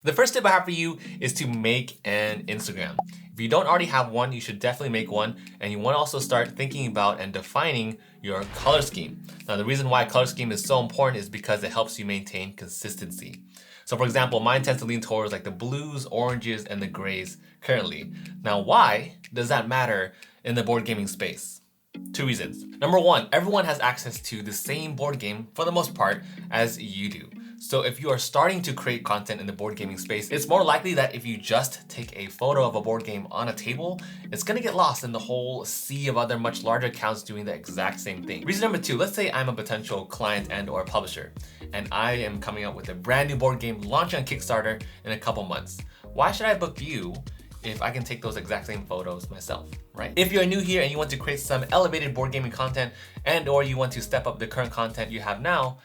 The first tip I have for you is to make an Instagram. If you don't already have one, you should definitely make one, and you want to also start thinking about and defining your color scheme. Now, the reason why color scheme is so important is because it helps you maintain consistency. So for example, mine tends to lean towards like the blues, oranges, and the grays currently. Now, why does that matter in the board gaming space? Two reasons. Number one, everyone has access to the same board game for the most part as you do. So if you are starting to create content in the board gaming space, it's more likely that if you just take a photo of a board game on a table, it's gonna get lost in the whole sea of other much larger accounts doing the exact same thing. Reason number two, let's say I'm a potential client and or publisher, and I am coming out with a brand new board game launching on Kickstarter in a couple months. Why should I book you if I can take those exact same photos myself, right? If you're new here and you want to create some elevated board gaming content and or you want to step up the current content you have now,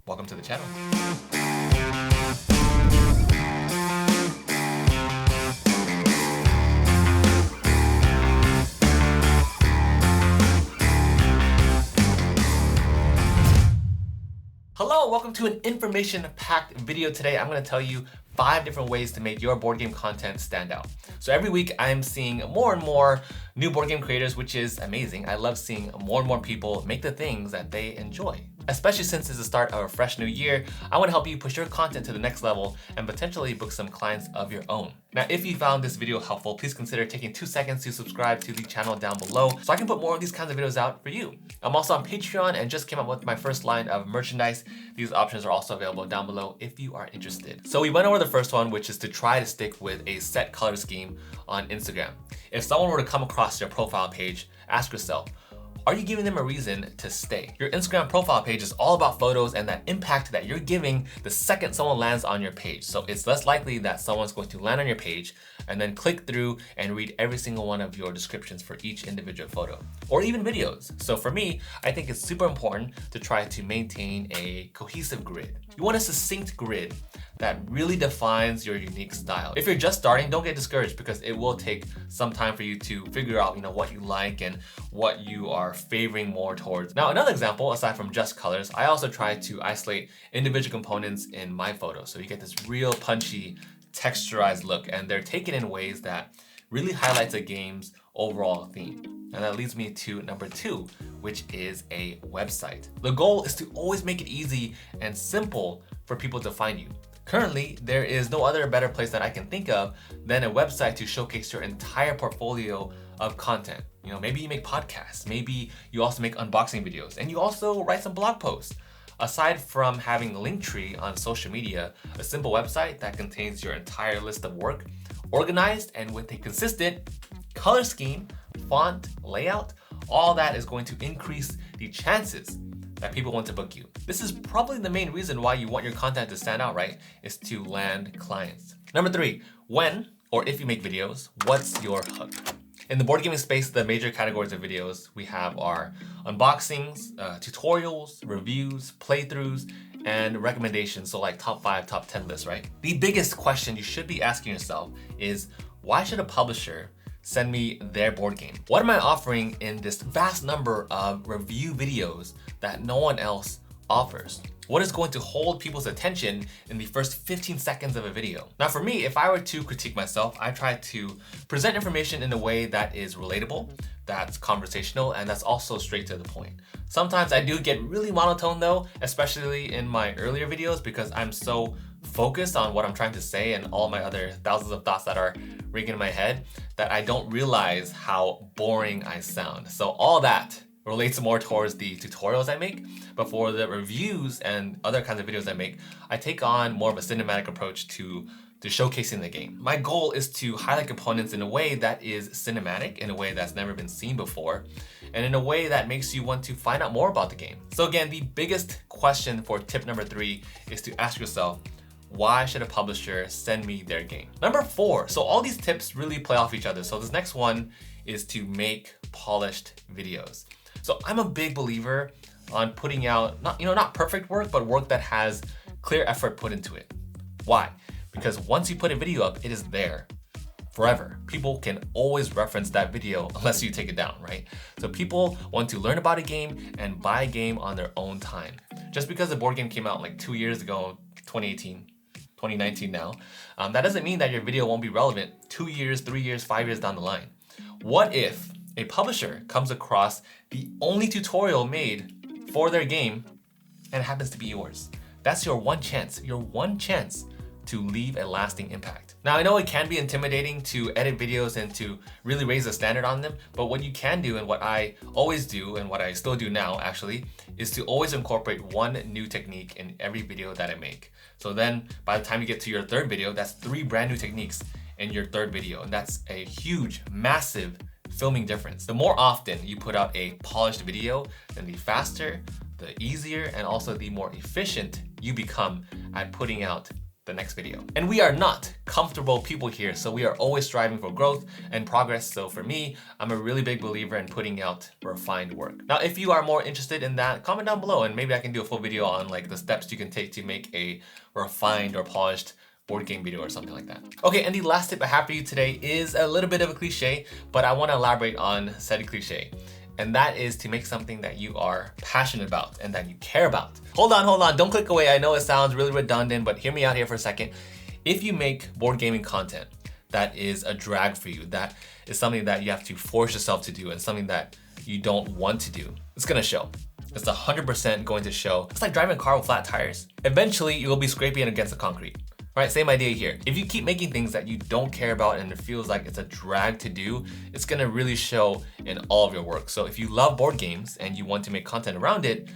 welcome to the channel. Hello, welcome to an information-packed video today. I'm gonna tell you 5 different ways to make your board game content stand out. So every week I'm seeing more and more new board game creators, which is amazing. I love seeing more and more people make the things that they enjoy. Especially since it's the start of a fresh new year, I want to help you push your content to the next level and potentially book some clients of your own. Now, if you found this video helpful, please consider taking 2 seconds to subscribe to the channel down below so I can put more of these kinds of videos out for you. I'm also on Patreon and just came up with my first line of merchandise. These options are also available down below if you are interested. So we went over the first one, which is to try to stick with a set color scheme on Instagram. If someone were to come across your profile page, ask yourself, are you giving them a reason to stay? Your Instagram profile page is all about photos and that impact that you're giving the second someone lands on your page. So it's less likely that someone's going to land on your page and then click through and read every single one of your descriptions for each individual photo or even videos. So for me, I think it's super important to try to maintain a cohesive grid. You want a succinct grid that really defines your unique style. If you're just starting, don't get discouraged because it will take some time for you to figure out, what you like and what you are favoring more towards. Now, another example, aside from just colors, I also try to isolate individual components in my photos. So you get this real punchy, texturized look, and they're taken in ways that really highlights a game's overall theme. And that leads me to number 2, which is a website. The goal is to always make it easy and simple for people to find you. Currently, there is no other better place that I can think of than a website to showcase your entire portfolio of content. Maybe you make podcasts, maybe you also make unboxing videos, and you also write some blog posts. Aside from having a Linktree on social media, a simple website that contains your entire list of work, organized and with a consistent color scheme, font, layout, all that is going to increase the chances that people want to book you. This is probably the main reason why you want your content to stand out, right? Is to land clients. Number 3, when or if you make videos, what's your hook? In the board gaming space, the major categories of videos we have are unboxings, tutorials, reviews, playthroughs, and recommendations. So like top 5, top 10 lists, right? The biggest question you should be asking yourself is, why should a publisher send me their board game? What am I offering in this vast number of review videos that no one else offers? What is going to hold people's attention in the first 15 seconds of a video? Now for me, if I were to critique myself, I try to present information in a way that is relatable, that's conversational, and that's also straight to the point. Sometimes I do get really monotone though, especially in my earlier videos because I'm so focused on what I'm trying to say and all my other thousands of thoughts that are ringing in my head that I don't realize how boring I sound. So all that relates more towards the tutorials I make, but for the reviews and other kinds of videos I make, I take on more of a cinematic approach to showcasing the game. My goal is to highlight components in a way that is cinematic, in a way that's never been seen before, and in a way that makes you want to find out more about the game. So again, the biggest question for tip number 3 is to ask yourself, why should a publisher send me their game? Number 4, so all these tips really play off each other. So this next one is to make polished videos. So I'm a big believer on putting out, not perfect work, but work that has clear effort put into it. Why? Because once you put a video up, it is there forever. People can always reference that video unless you take it down, right? So people want to learn about a game and buy a game on their own time. Just because the board game came out like 2 years ago, 2018, 2019 now, that doesn't mean that your video won't be relevant 2 years, 3 years, 5 years down the line. What if a publisher comes across the only tutorial made for their game and it happens to be yours? That's your one chance to leave a lasting impact. Now, I know it can be intimidating to edit videos and to really raise the standard on them, but what you can do, and what I always do, and what I still do now actually, is to always incorporate one new technique in every video that I make. So then by the time you get to your third video, that's 3 brand new techniques in your third video. And that's a huge, massive filming difference. The more often you put out a polished video, then the faster, the easier, and also the more efficient you become at putting out the next video. And we are not comfortable people here, so we are always striving for growth and progress. So for me, I'm a really big believer in putting out refined work. Now, if you are more interested in that, comment down below and maybe I can do a full video on like the steps you can take to make a refined or polished board game video or something like that. Okay, and the last tip I have for you today is a little bit of a cliche, but I want to elaborate on said cliche. And that is to make something that you are passionate about and that you care about. Hold on, don't click away. I know it sounds really redundant, but hear me out here for a second. If you make board gaming content that is a drag for you, that is something that you have to force yourself to do and something that you don't want to do, it's gonna show. It's 100% going to show. It's like driving a car with flat tires. Eventually, you will be scraping it against the concrete. Right, same idea here. If you keep making things that you don't care about and it feels like it's a drag to do, it's gonna really show in all of your work. So if you love board games and you want to make content around it,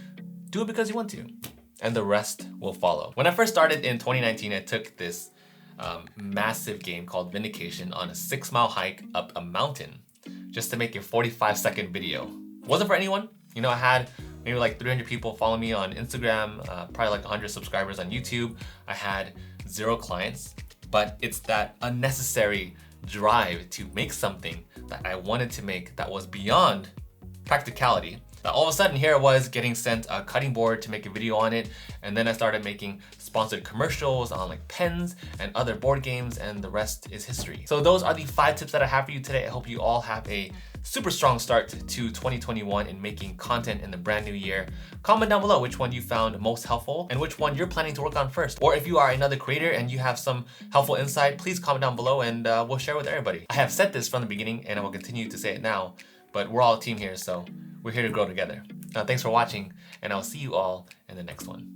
do it because you want to, and the rest will follow. When I first started in 2019, I took this massive game called Vindication on a 6-mile hike up a mountain just to make a 45-second video. Wasn't for anyone. You know, I had maybe like 300 people follow me on Instagram, probably like 100 subscribers on YouTube. I had 0 clients, but it's that unnecessary drive to make something that I wanted to make that was beyond practicality. Now, all of a sudden, here I was getting sent a cutting board to make a video on it, and then I started making sponsored commercials on like pens and other board games, and the rest is history. So those are the 5 tips that I have for you today. I hope you all have a super strong start to 2021 in making content in the brand new year. Comment down below which one you found most helpful and which one you're planning to work on first. Or if you are another creator and you have some helpful insight, please comment down below and we'll share with everybody. I have said this from the beginning and I will continue to say it now, but we're all a team here, so we're here to grow together. Now, thanks for watching, and I'll see you all in the next one.